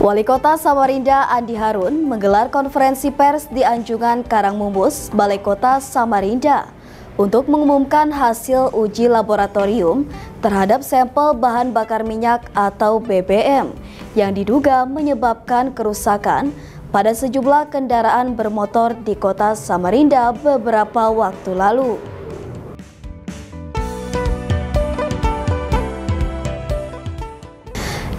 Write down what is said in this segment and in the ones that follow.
Wali Kota Samarinda Andi Harun menggelar konferensi pers di Anjungan Karangmumbus, Balai Kota Samarinda untuk mengumumkan hasil uji laboratorium terhadap sampel bahan bakar minyak atau BBM yang diduga menyebabkan kerusakan pada sejumlah kendaraan bermotor di Kota Samarinda beberapa waktu lalu.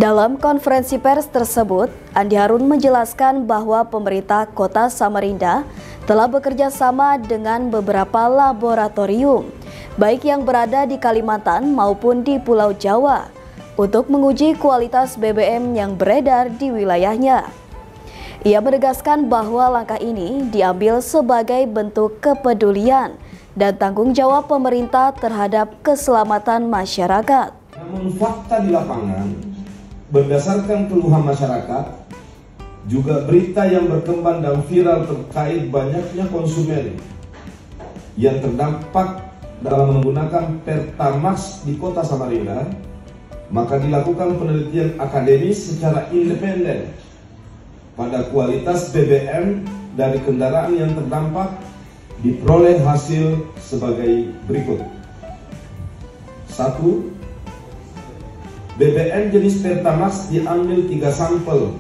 Dalam konferensi pers tersebut, Andi Harun menjelaskan bahwa pemerintah Kota Samarinda telah bekerja sama dengan beberapa laboratorium, baik yang berada di Kalimantan maupun di Pulau Jawa, untuk menguji kualitas BBM yang beredar di wilayahnya. Ia menegaskan bahwa langkah ini diambil sebagai bentuk kepedulian dan tanggung jawab pemerintah terhadap keselamatan masyarakat. Namun fakta di lapangan, berdasarkan keluhan masyarakat, juga berita yang berkembang dan viral terkait banyaknya konsumen yang terdampak dalam menggunakan Pertamax di Kota Samarinda, maka dilakukan penelitian akademis secara independen pada kualitas BBM dari kendaraan yang terdampak. Diperoleh hasil sebagai berikut. 1. BBM jenis Pertamax diambil 3 sampel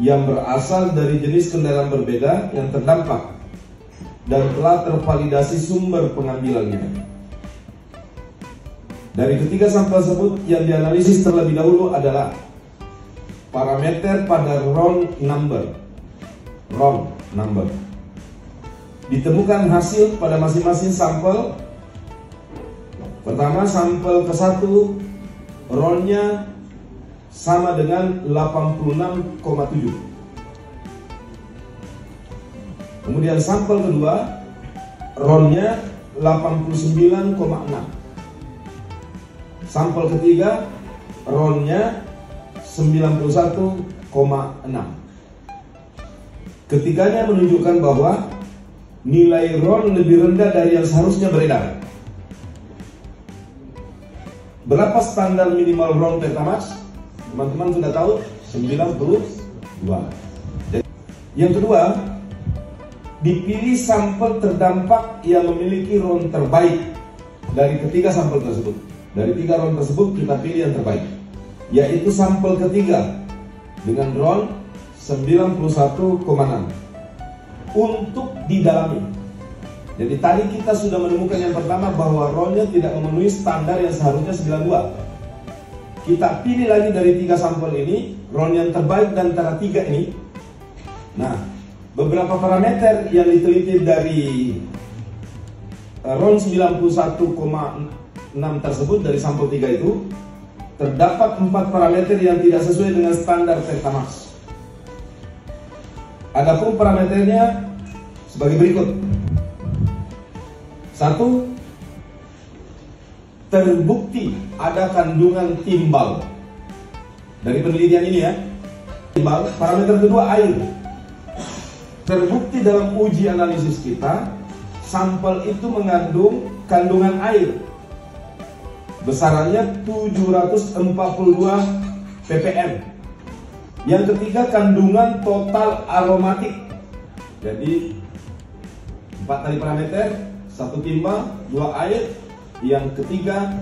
yang berasal dari jenis kendaraan berbeda yang terdampak dan telah tervalidasi sumber pengambilannya. Dari ketiga sampel tersebut yang dianalisis terlebih dahulu adalah parameter pada RON number. Ditemukan hasil pada masing-masing sampel. Pertama, sampel ke-1 RON-nya sama dengan 86,7. Kemudian sampel kedua RON-nya 89,6. Sampel ketiga RON-nya 91,6. Ketiganya menunjukkan bahwa nilai RON lebih rendah dari yang seharusnya beredar. Berapa standar minimal RON Pertamax? Teman-teman sudah tahu, 92. Yang kedua, dipilih sampel terdampak yang memiliki RON terbaik dari ketiga sampel tersebut. Dari 3 RON tersebut kita pilih yang terbaik, yaitu sampel ketiga dengan RON 91,6 untuk didalami. Jadi tadi kita sudah menemukan yang pertama bahwa RON-nya tidak memenuhi standar yang seharusnya 92. Kita pilih lagi dari 3 sampel ini RON yang terbaik dan antara 3 ini. Nah, beberapa parameter yang diteliti dari RON 91,6 tersebut dari sampel 3 itu, terdapat 4 parameter yang tidak sesuai dengan standar Pertamax. Adapun parameternya sebagai berikut. 1. Terbukti ada kandungan timbal. Dari penelitian ini ya, timbal. Parameter kedua, air. Terbukti dalam uji analisis kita, sampel itu mengandung kandungan air besarannya 742 ppm. Yang ketiga, kandungan total aromatik. Jadi 4 tadi parameter, 1 timbal, 2 air. Yang ketiga,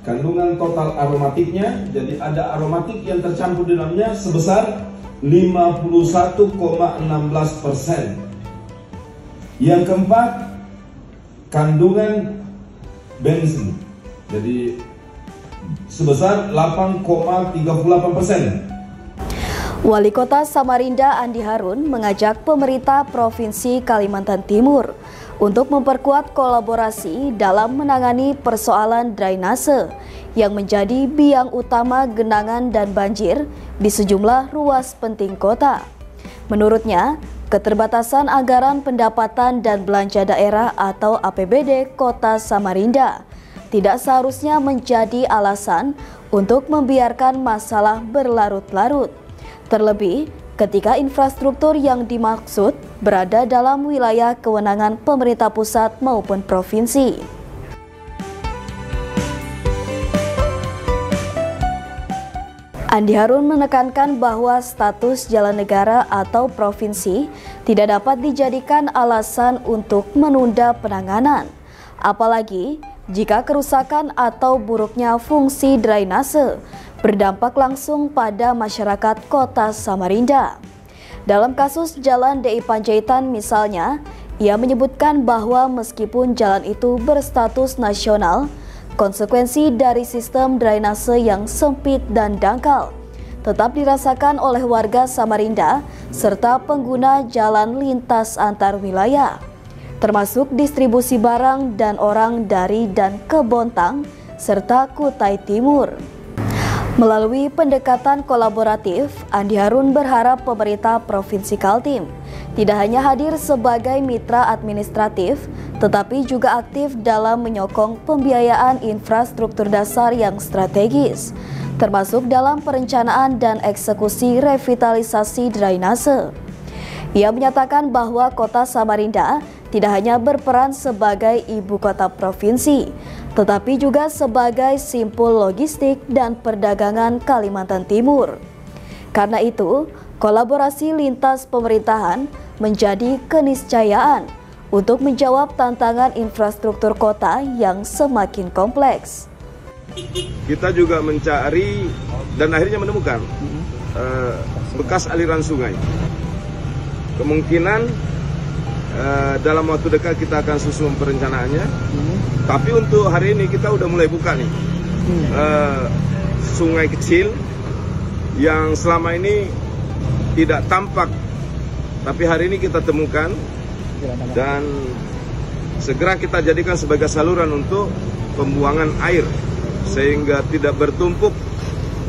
kandungan total aromatiknya. Jadi ada aromatik yang tercampur di dalamnya sebesar 51,16%. Yang keempat, kandungan bensin. Jadi sebesar 8,38%. Wali Kota Samarinda Andi Harun mengajak pemerintah Provinsi Kalimantan Timur untuk memperkuat kolaborasi dalam menangani persoalan drainase yang menjadi biang utama genangan dan banjir di sejumlah ruas penting kota. Menurutnya, keterbatasan anggaran pendapatan dan belanja daerah atau APBD Kota Samarinda tidak seharusnya menjadi alasan untuk membiarkan masalah berlarut-larut. Terlebih, ketika infrastruktur yang dimaksud berada dalam wilayah kewenangan pemerintah pusat maupun provinsi. Andi Harun menekankan bahwa status jalan negara atau provinsi tidak dapat dijadikan alasan untuk menunda penanganan, apalagi jika kerusakan atau buruknya fungsi drainase berdampak langsung pada masyarakat Kota Samarinda. Dalam kasus Jalan DI Panjaitan misalnya, ia menyebutkan bahwa meskipun jalan itu berstatus nasional, konsekuensi dari sistem drainase yang sempit dan dangkal tetap dirasakan oleh warga Samarinda serta pengguna jalan lintas antar wilayah, termasuk distribusi barang dan orang dari dan ke Bontang serta Kutai Timur. Melalui pendekatan kolaboratif, Andi Harun berharap pemerintah Provinsi Kaltim tidak hanya hadir sebagai mitra administratif, tetapi juga aktif dalam menyokong pembiayaan infrastruktur dasar yang strategis, termasuk dalam perencanaan dan eksekusi revitalisasi drainase. Ia menyatakan bahwa Kota Samarinda tidak hanya berperan sebagai ibu kota provinsi, tetapi juga sebagai simpul logistik dan perdagangan Kalimantan Timur. Karena itu, kolaborasi lintas pemerintahan menjadi keniscayaan untuk menjawab tantangan infrastruktur kota yang semakin kompleks. Kita juga mencari dan akhirnya menemukan bekas aliran sungai. Kemungkinan dalam waktu dekat kita akan susun perencanaannya. Tapi untuk hari ini kita udah mulai buka nih sungai kecil yang selama ini tidak tampak, tapi hari ini kita temukan dan segera kita jadikan sebagai saluran untuk pembuangan air sehingga tidak bertumpuk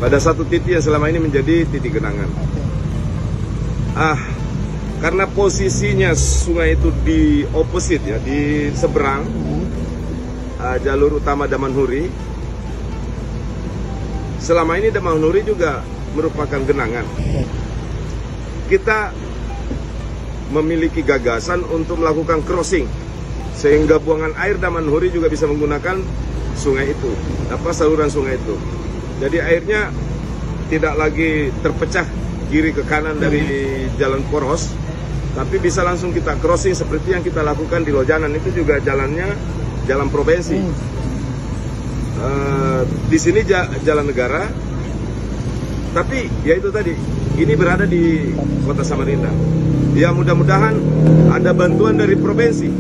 pada satu titik yang selama ini menjadi titik genangan. Karena posisinya sungai itu di opposite ya, di seberang jalur utama Damanhuri. Selama ini Damanhuri juga merupakan genangan. Kita memiliki gagasan untuk melakukan crossing sehingga buangan air Damanhuri juga bisa menggunakan sungai itu, saluran sungai itu. Jadi airnya tidak lagi terpecah kiri ke kanan dari jalan poros, tapi bisa langsung kita crossing seperti yang kita lakukan di Lojanan. Itu juga jalannya jalan provinsi. Di sini jalan negara, tapi ya itu tadi, ini berada di Kota Samarinda. Ya mudah-mudahan ada bantuan dari provinsi,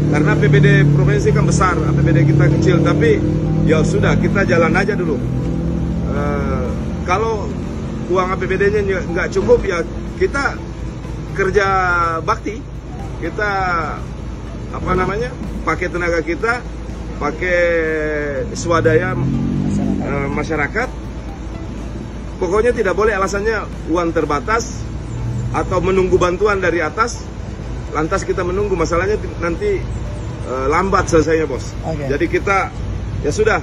karena APBD provinsi kan besar, APBD kita kecil, tapi ya sudah kita jalan aja dulu. Kalau uang APBD-nya nggak cukup, ya kita kerja bakti, kita pakai tenaga kita, pakai swadaya masyarakat. Pokoknya tidak boleh alasannya uang terbatas atau menunggu bantuan dari atas, lantas kita menunggu, masalahnya nanti lambat selesainya, bos. Jadi kita ya sudah,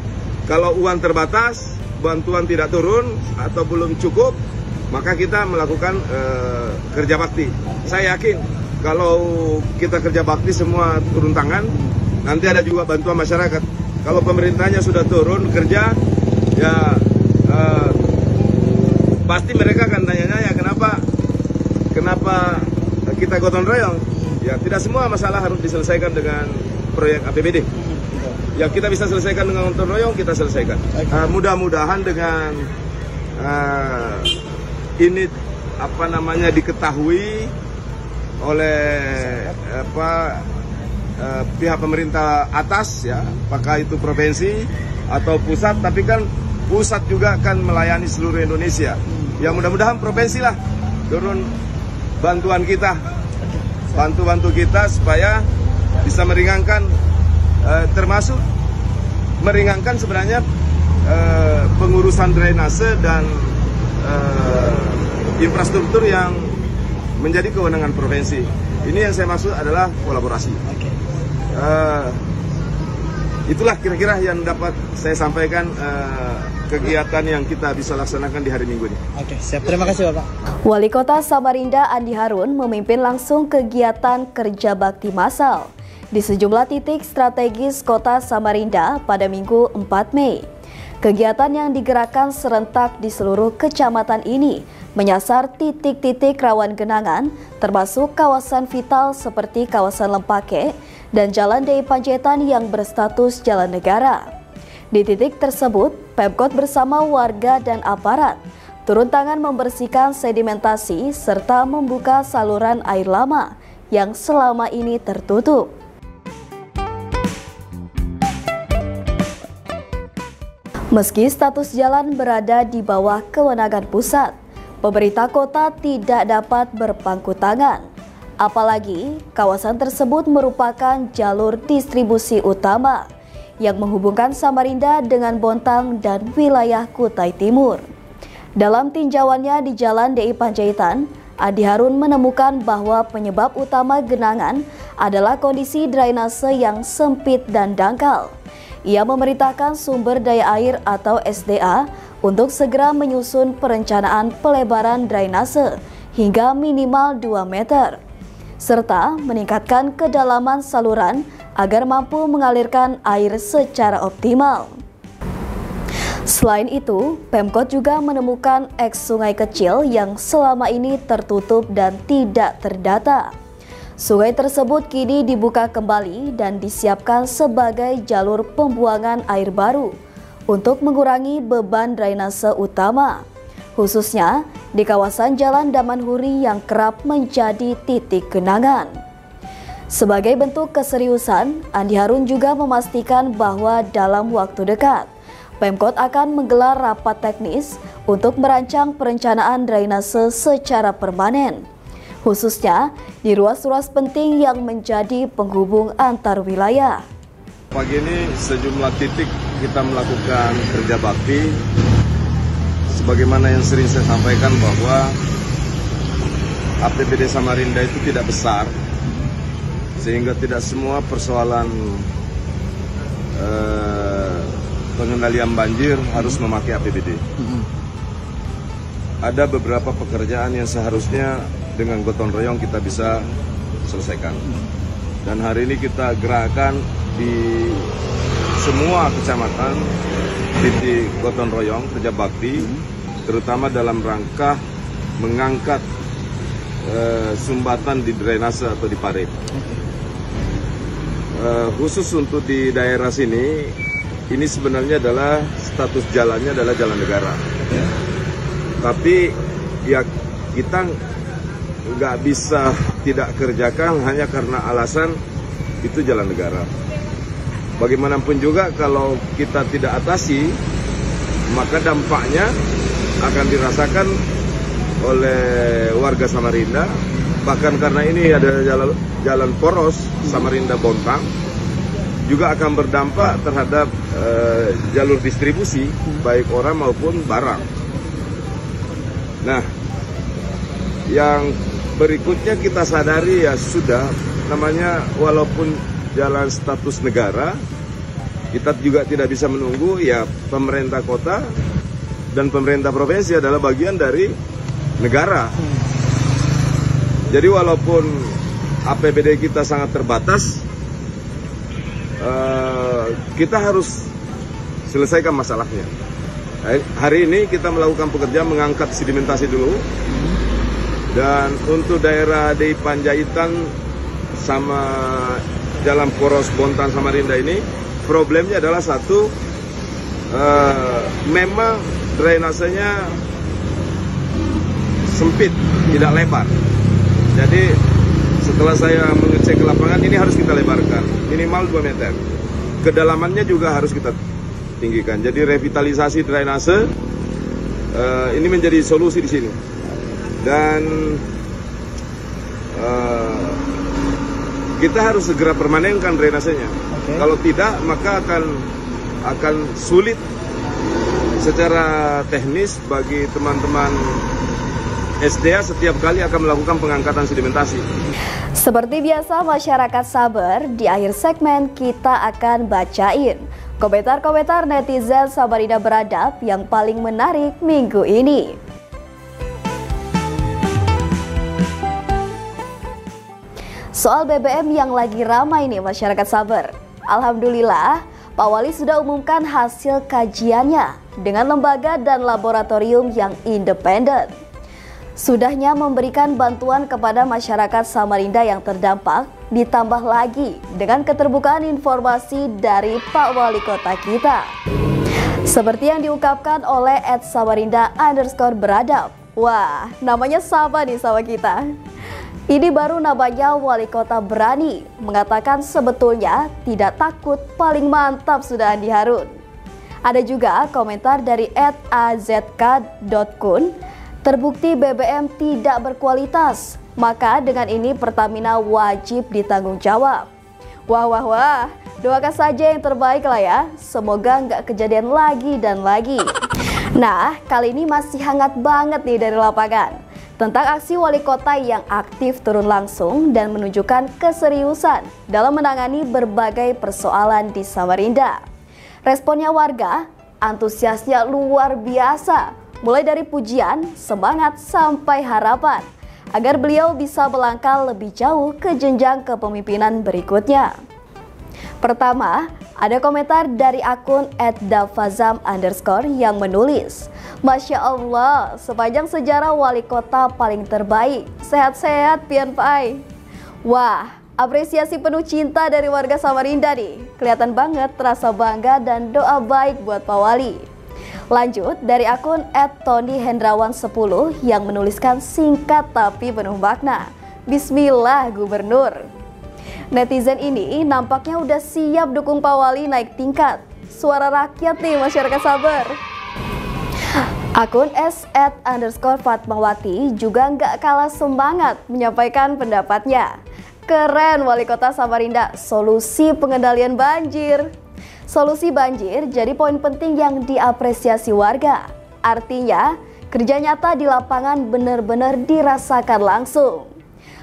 kalau uang terbatas, bantuan tidak turun atau belum cukup, maka kita melakukan kerja bakti. Saya yakin kalau kita kerja bakti semua turun tangan, nanti ada juga bantuan masyarakat. Kalau pemerintahnya sudah turun kerja, ya pasti mereka akan tanya-tanya kenapa kita gotong royong. Ya tidak semua masalah harus diselesaikan dengan proyek APBD. Ya kita bisa selesaikan dengan gotong royong, kita selesaikan. Mudah-mudahan dengan ini diketahui oleh pihak pemerintah atas ya, apakah itu provinsi atau pusat, tapi kan pusat juga akan melayani seluruh Indonesia. Ya mudah-mudahan provinsi lah turun bantuan kita, bantu kita supaya bisa meringankan, termasuk meringankan sebenarnya pengurusan drainase dan infrastruktur yang menjadi kewenangan provinsi. Ini yang saya maksud adalah kolaborasi. Itulah kira-kira yang dapat saya sampaikan kegiatan yang kita bisa laksanakan di hari Minggu ini. Oke, siap. Terima kasih, Bapak. Wali Kota Samarinda Andi Harun memimpin langsung kegiatan kerja bakti massal di sejumlah titik strategis Kota Samarinda pada Minggu 4 Mei. Kegiatan yang digerakkan serentak di seluruh kecamatan ini menyasar titik-titik rawan genangan, termasuk kawasan vital seperti kawasan Lempake dan Jalan DI Panjaitan yang berstatus jalan negara. Di titik tersebut, Pemkot bersama warga dan aparat turun tangan membersihkan sedimentasi serta membuka saluran air lama yang selama ini tertutup. Meski status jalan berada di bawah kewenangan pusat, pemerintah kota tidak dapat berpangku tangan. Apalagi kawasan tersebut merupakan jalur distribusi utama yang menghubungkan Samarinda dengan Bontang dan wilayah Kutai Timur. Dalam tinjauannya di Jalan DI Panjaitan, Andi Harun menemukan bahwa penyebab utama genangan adalah kondisi drainase yang sempit dan dangkal. Ia memerintahkan sumber daya air atau SDA untuk segera menyusun perencanaan pelebaran drainase hingga minimal 2 meter, serta meningkatkan kedalaman saluran agar mampu mengalirkan air secara optimal. Selain itu, Pemkot juga menemukan eks sungai kecil yang selama ini tertutup dan tidak terdata. Sungai tersebut kini dibuka kembali dan disiapkan sebagai jalur pembuangan air baru untuk mengurangi beban drainase utama, khususnya di kawasan Jalan Damanhuri yang kerap menjadi titik genangan. Sebagai bentuk keseriusan, Andi Harun juga memastikan bahwa dalam waktu dekat, Pemkot akan menggelar rapat teknis untuk merancang perencanaan drainase secara permanen, khususnya di ruas-ruas penting yang menjadi penghubung antar wilayah. Pagi ini sejumlah titik kita melakukan kerja bakti, sebagaimana yang sering saya sampaikan bahwa APBD Samarinda itu tidak besar, sehingga tidak semua persoalan pengendalian banjir harus memakai APBD. Ada beberapa pekerjaan yang seharusnya dengan gotong royong kita bisa selesaikan. Dan hari ini kita gerakan di semua kecamatan titik gotong royong kerja bakti, terutama dalam rangka mengangkat sumbatan di drainase atau di parit. Khusus untuk di daerah sini, ini sebenarnya adalah status jalannya adalah jalan negara. Tapi ya kita nggak bisa tidak kerjakan hanya karena alasan itu jalan negara. Bagaimanapun juga kalau kita tidak atasi, maka dampaknya akan dirasakan oleh warga Samarinda. Bahkan karena ini ada jalan poros Samarinda Bontang, juga akan berdampak terhadap jalur distribusi baik orang maupun barang. Nah, yang berikutnya kita sadari ya sudah, namanya walaupun jalan status negara, kita juga tidak bisa menunggu, ya pemerintah kota dan pemerintah provinsi adalah bagian dari negara. Jadi walaupun APBD kita sangat terbatas, kita harus selesaikan masalahnya. Hari ini kita melakukan pekerjaan mengangkat sedimentasi dulu, dan untuk daerah DI Panjaitan sama Jalan Poros Bontang Samarinda ini problemnya adalah satu, memang drainasenya sempit, tidak lebar. Jadi setelah saya mengecek ke lapangan, ini harus kita lebarkan minimal 2 meter. Kedalamannya juga harus kita tinggikan. Jadi revitalisasi drainase ini menjadi solusi di sini. Dan kita harus segera permanenkan drainasenya. Kalau tidak, maka akan sulit secara teknis bagi teman-teman SDA setiap kali akan melakukan pengangkatan sedimentasi. Seperti biasa, masyarakat sabar, di akhir segmen kita akan bacain komentar-komentar netizen Samarinda Beradab yang paling menarik minggu ini. Soal BBM yang lagi ramai nih masyarakat sabar. Alhamdulillah, Pak Wali sudah umumkan hasil kajiannya dengan lembaga dan laboratorium yang independen. Sudahnya memberikan bantuan kepada masyarakat Samarinda yang terdampak, ditambah lagi dengan keterbukaan informasi dari Pak Wali Kota kita. Seperti yang diungkapkan oleh @samarinda_beradab. Wah, namanya sama nih sama kita. Ini baru namanya Wali Kota berani mengatakan sebetulnya tidak takut, paling mantap sudah Andi Harun. Ada juga komentar dari @azk.kun. Terbukti BBM tidak berkualitas, maka dengan ini Pertamina wajib ditanggung jawab. Wah, doakan saja yang terbaik lah ya, semoga nggak kejadian lagi dan lagi. Nah, kali ini masih hangat banget nih dari lapangan, tentang aksi wali kota yang aktif turun langsung dan menunjukkan keseriusan dalam menangani berbagai persoalan di Samarinda. Responnya warga, antusiasnya luar biasa. Mulai dari pujian, semangat, sampai harapan agar beliau bisa melangkah lebih jauh ke jenjang kepemimpinan berikutnya. Pertama, ada komentar dari akun @dafazam_ yang menulis, Masya Allah, sepanjang sejarah wali kota paling terbaik, sehat-sehat pian pai. Wah, apresiasi penuh cinta dari warga Samarinda nih, kelihatan banget rasa bangga dan doa baik buat Pak Wali. Lanjut dari akun @tonyhendrawan10 yang menuliskan singkat tapi penuh makna, Bismillah Gubernur. Netizen ini nampaknya udah siap dukung Pak Wali naik tingkat. Suara rakyat nih masyarakat Sabar. Akun @_fatmawati juga nggak kalah semangat menyampaikan pendapatnya. Keren Wali Kota Samarinda, solusi pengendalian banjir. Solusi banjir jadi poin penting yang diapresiasi warga. Artinya, kerja nyata di lapangan benar-benar dirasakan langsung.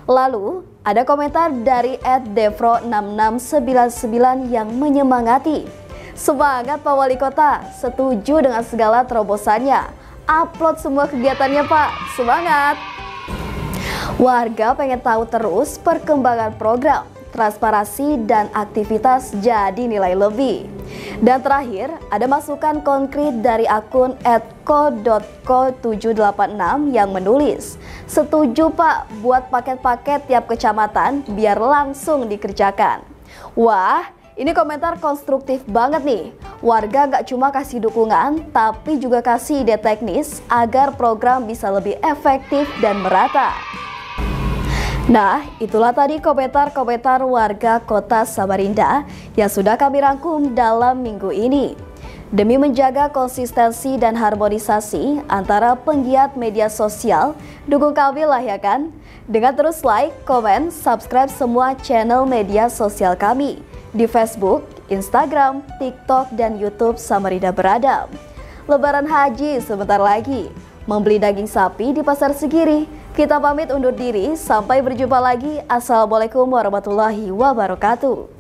Lalu, ada komentar dari @devro6699 yang menyemangati. Semangat Pak Wali Kota, setuju dengan segala terobosannya. Upload semua kegiatannya Pak, semangat! Warga pengen tahu terus perkembangan program, transparansi dan aktivitas jadi nilai lebih. Dan terakhir, ada masukan konkret dari akun @ko.ko786 yang menulis, setuju Pak buat paket-paket tiap kecamatan biar langsung dikerjakan. Wah, ini komentar konstruktif banget nih. Warga gak cuma kasih dukungan, tapi juga kasih ide teknis agar program bisa lebih efektif dan merata. Nah, itulah tadi komentar-komentar warga kota Samarinda yang sudah kami rangkum dalam minggu ini. Demi menjaga konsistensi dan harmonisasi antara penggiat media sosial, dukung kami lah ya kan? Dengan terus like, komen, subscribe semua channel media sosial kami di Facebook, Instagram, TikTok, dan YouTube Samarinda Beradab. Lebaran haji sebentar lagi. Membeli daging sapi di Pasar Segiri. Kita pamit undur diri, sampai berjumpa lagi. Assalamualaikum warahmatullahi wabarakatuh.